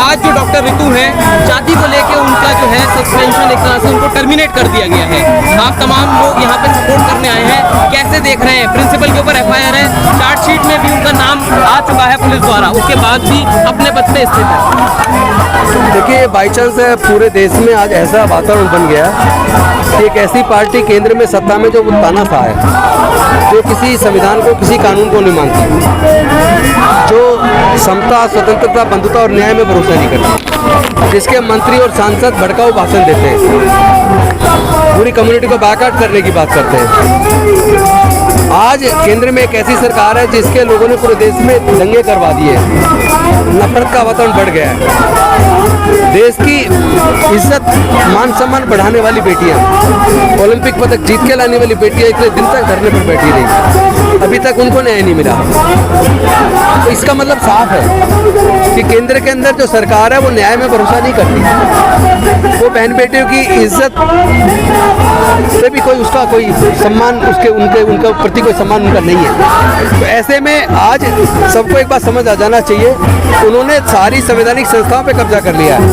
आज जो डॉक्टर ऋतु हैं, जाति को लेकर उनका जो है सस्पेंशन एक तरह से उनको टर्मिनेट कर दिया गया है। आप तमाम लोग यहाँ पे सपोर्ट करने आए हैं, कैसे देख रहे हैं? प्रिंसिपल के ऊपर एफआईआर है, चार्जशीट में भी उनका नाम आ चुका है पुलिस द्वारा, उसके बाद भी अपने पद पे स्थित है। देखिए, बाई चांस पूरे देश में आज ऐसा वातावरण बन गया कि एक ऐसी पार्टी केंद्र में सत्ता में जो तानाशाह है, जो किसी संविधान को, किसी कानून को नहीं मानती, जो समता, स्वतंत्रता, बंधुता और न्याय में भरोसा नहीं करती, जिसके मंत्री और सांसद भड़काऊ भाषण देते हैं, पूरी कम्युनिटी को बैकआउट करने की बात करते हैं। आज केंद्र में एक ऐसी सरकार है जिसके लोगों ने पूरे देश में दंगे करवा दिए, नफरत का वातावरण बढ़ गया है। देश की इज्जत, मान सम्मान बढ़ाने वाली बेटियां, ओलंपिक पदक जीत के लाने वाली बेटियां इतने दिन तक धरने पर बैठी रही, अभी तक उनको न्याय नहीं मिला। तो इसका मतलब साफ है कि केंद्र के अंदर जो सरकार है वो न्याय में भरोसा नहीं करती, वो बहन बेटियों की इज्जत से भी कोई उसका कोई सम्मान, उनका प्रति कोई सम्मान उनका नहीं है। तो ऐसे में आज सबको एक बात समझ आ जाना चाहिए, उन्होंने सारी संवैधानिक संस्थाओं पे कब्जा कर लिया है।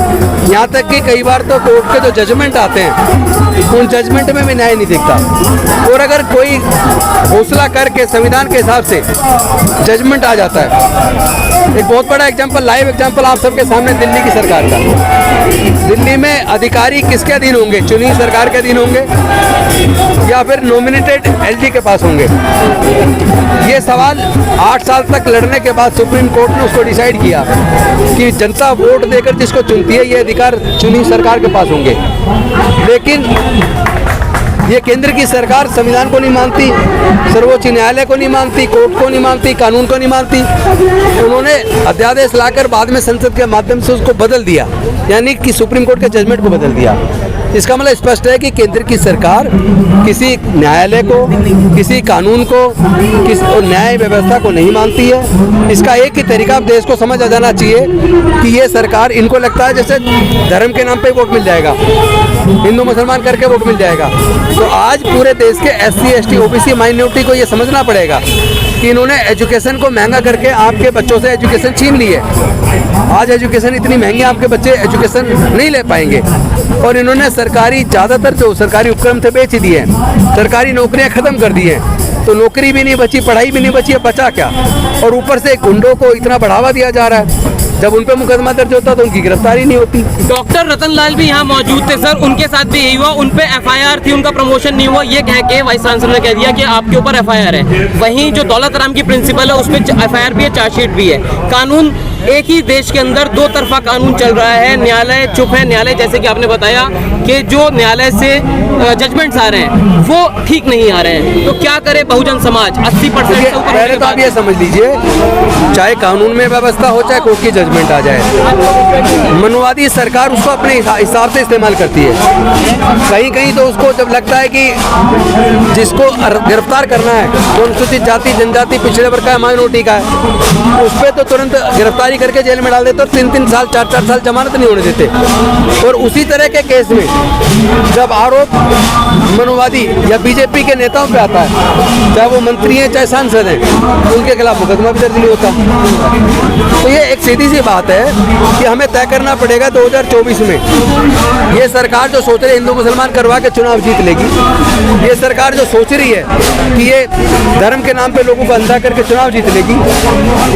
यहाँ तक कि कई बार तो कोर्ट के जो जजमेंट आते हैं, उन जजमेंट में भी न्याय नहीं दिखता। और अगर कोई हौसला करके संविधान के हिसाब से जजमेंट आ जाता है, एक बहुत बड़ा एग्जाम्पल, लाइव एग्जाम्पल आप सबके सामने दिल्ली की सरकार का। दिल्ली में अधिकारी किसके अधीन होंगे? चुनी सरकार के अधीन होंगे या फिर नॉमिनेटेड एलजी के पास होंगे? ये सवाल 8 साल तक लड़ने के बाद सुप्रीम कोर्ट ने उसको डिसाइड किया कि जनता वोट देकर जिसको चुनती है, ये अधिकार चुनी सरकार के पास होंगे। लेकिन ये केंद्र की सरकार संविधान को नहीं मानती, सर्वोच्च न्यायालय को नहीं मानती, कोर्ट को नहीं मानती, कानून को नहीं मानती। उन्होंने अध्यादेश लाकर बाद में संसद के माध्यम से उसको बदल दिया, यानी कि सुप्रीम कोर्ट के जजमेंट को बदल दिया। इसका मतलब स्पष्ट है कि केंद्र की सरकार किसी न्यायालय को, किसी कानून को, किसी न्याय व्यवस्था को नहीं मानती है। इसका एक ही तरीका देश को समझ आ जाना चाहिए कि ये सरकार, इनको लगता है जैसे धर्म के नाम पे वोट मिल जाएगा, हिंदू मुसलमान करके वोट मिल जाएगा। तो आज पूरे देश के SC, ST, OBC माइनॉरिटी को ये समझना पड़ेगा कि इन्होंने एजुकेशन को महंगा करके आपके बच्चों से एजुकेशन छीन ली है। आज एजुकेशन इतनी महंगी, आपके बच्चे एजुकेशन नहीं ले पाएंगे। और इन्होंने सरकारी, ज़्यादातर जो सरकारी उपक्रम थे बेच दिए हैं, सरकारी नौकरियां ख़त्म कर दी हैं। तो नौकरी भी नहीं बची, पढ़ाई भी नहीं बची, अब बचा क्या? और ऊपर से गुंडों को इतना बढ़ावा दिया जा रहा है। जब उन पे मुकदमा दर्ज होता तो उनकी गिरफ्तारी नहीं होती। डॉक्टर रतन लाल भी यहाँ मौजूद थे सर, उनके साथ भी यही हुआ, उन पे एफआईआर थी, उनका प्रमोशन नहीं हुआ, ये कह के वाइस चांसलर ने कह दिया कि आपके ऊपर एफआईआर है। वहीं जो दौलत राम की प्रिंसिपल है, उसमें एफआईआर भी है, चार्जशीट भी है। कानून, एक ही देश के अंदर दो तरफा कानून चल रहा है, न्यायालय चुप है। न्यायालय, जैसे कि आपने बताया कि जो न्यायालय से जजमेंट्स आ रहे हैं वो ठीक नहीं आ रहे हैं, तो क्या करे बहुजन समाज? 80% से ऊपर। पहले तो आप ये समझ लीजिए, चाहे कानून में व्यवस्था हो, चाहे कोर्ट की जजमेंट आ जाए, मनवादी सरकार उसको अपने हिसाब से इस्तेमाल करती है। कहीं कहीं तो उसको जब लगता है कि जिसको गिरफ्तार करना है, जो अनुसूचित जाति, जनजाति, पिछड़े वर्ग का, माइनॉरिटी का है, उस पर तो तुरंत गिरफ्तारी करके जेल में डाल देते और 3-3 साल, 4-4 साल जमानत नहीं होने देते। और उसी तरह के केस में जब आरोप मनोवादी या बीजेपी के नेताओं पे आता है, चाहे वो मंत्री हैं, चाहे सांसद हैं, उनके खिलाफ मुकदमा भी दर्ज नहीं होता। तो ये एक सीधी सी बात है कि हमें तय करना पड़ेगा 2024 में ये सरकार जो सोच रही है हिंदू मुसलमान करवा के चुनाव जीत लेगी, ये सरकार जो सोच रही है कि ये धर्म के नाम पे लोगों को अंधा करके चुनाव जीत लेगी,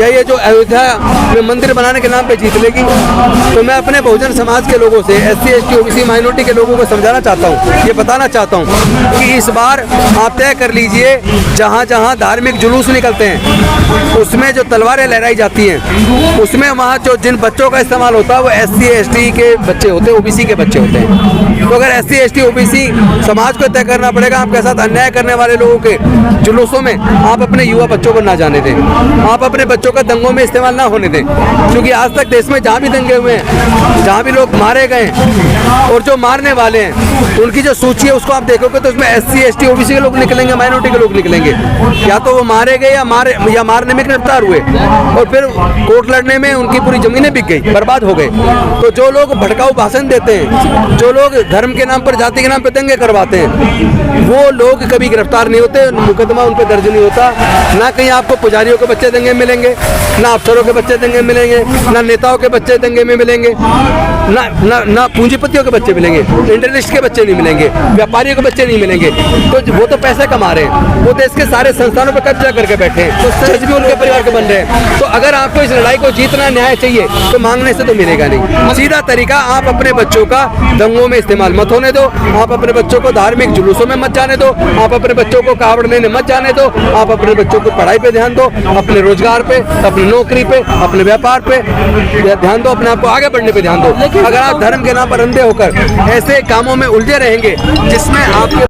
या ये जो अयोध्या में मंदिर बनाने के नाम पे जीत लेगी, तो मैं अपने बहुजन समाज के लोगों से, SC, ST, OBC माइनॉरिटी के लोगों को समझाना चाहता हूँ, ये बताना चाहता हूँ कि इस बार आप तय कर लीजिए, जहाँ जहाँ धार्मिक जुलूस निकलते हैं उसमें जो तलवारें लहराई जाती हैं, उसमें वहाँ जो जिन बच्चों का इस्तेमाल होता है वो SC, ST के बच्चे होते हैं, OBC के बच्चे होते हैं। तो अगर SC, ST, OBC समाज को तय करना पड़ेगा, आपके साथ अन्याय करने वाले लोगों के जुलूसों में आप अपने युवा बच्चों को ना जाने दें, आप अपने बच्चों का दंगों में इस्तेमाल ना होने दें। क्योंकि आज तक देश में जहाँ भी दंगे हुए हैं, जहाँ भी लोग मारे गए और जो मारने वाले हैं, उनकी जो सूची है उसको आप देखोगे तो उसमें SC, ST, OBC के लोग निकलेंगे, माइनॉरिटी के लोग निकलेंगे। या तो वो मारे गए या मारने में गिरफ्तार हुए और फिर कोर्ट लड़ने में उनकी पूरी जमीनें बिक गई, बर्बाद हो गए। तो जो लोग भड़काऊ भाषण देते हैं, जो लोग धर्म के नाम पर, जाति के नाम पर दंगे करवाते हैं, वो लोग कभी गिरफ्तार नहीं होते, मुकदमा उन पर दर्ज नहीं होता। ना कहीं आपको पुजारियों के बच्चे दंगे मिलेंगे, ना अफसरों के बच्चे दंगे में मिलेंगे, ना नेताओं के बच्चे दंगे में मिलेंगे, ना ना ना पूंजीपतियों के बच्चे मिलेंगे, इंडस्ट्रियलिस्ट के बच्चे नहीं मिलेंगे, व्यापारियों के बच्चे नहीं मिलेंगे। तो वो तो पैसे कमा रहे हैं, वो देश के सारे संस्थानों पर कब्जा करके बैठे हैं, तो जज भी उनके परिवार के बन रहे हैं। तो अगर आपको इस लड़ाई को जीतना न्याय चाहिए तो मांगने से तो मिलेगा नहीं। सीधा तरीका, आप अपने बच्चों का दंगों में इस्तेमाल मत होने दो, आप अपने बच्चों को धार्मिक जुलूसों में मत जाने दो, आप अपने बच्चों को कावड़ लेने मत जाने दो, आप अपने बच्चों को पढ़ाई पे ध्यान दो, अपने रोजगार पे, अपनी नौकरी पे, अपने व्यापार पे ध्यान दो, अपने आप को आगे बढ़ने पे ध्यान दो। अगर आप धर्म के नाम पर अंधे होकर ऐसे कामों में उलझे रहेंगे जिसमें आपके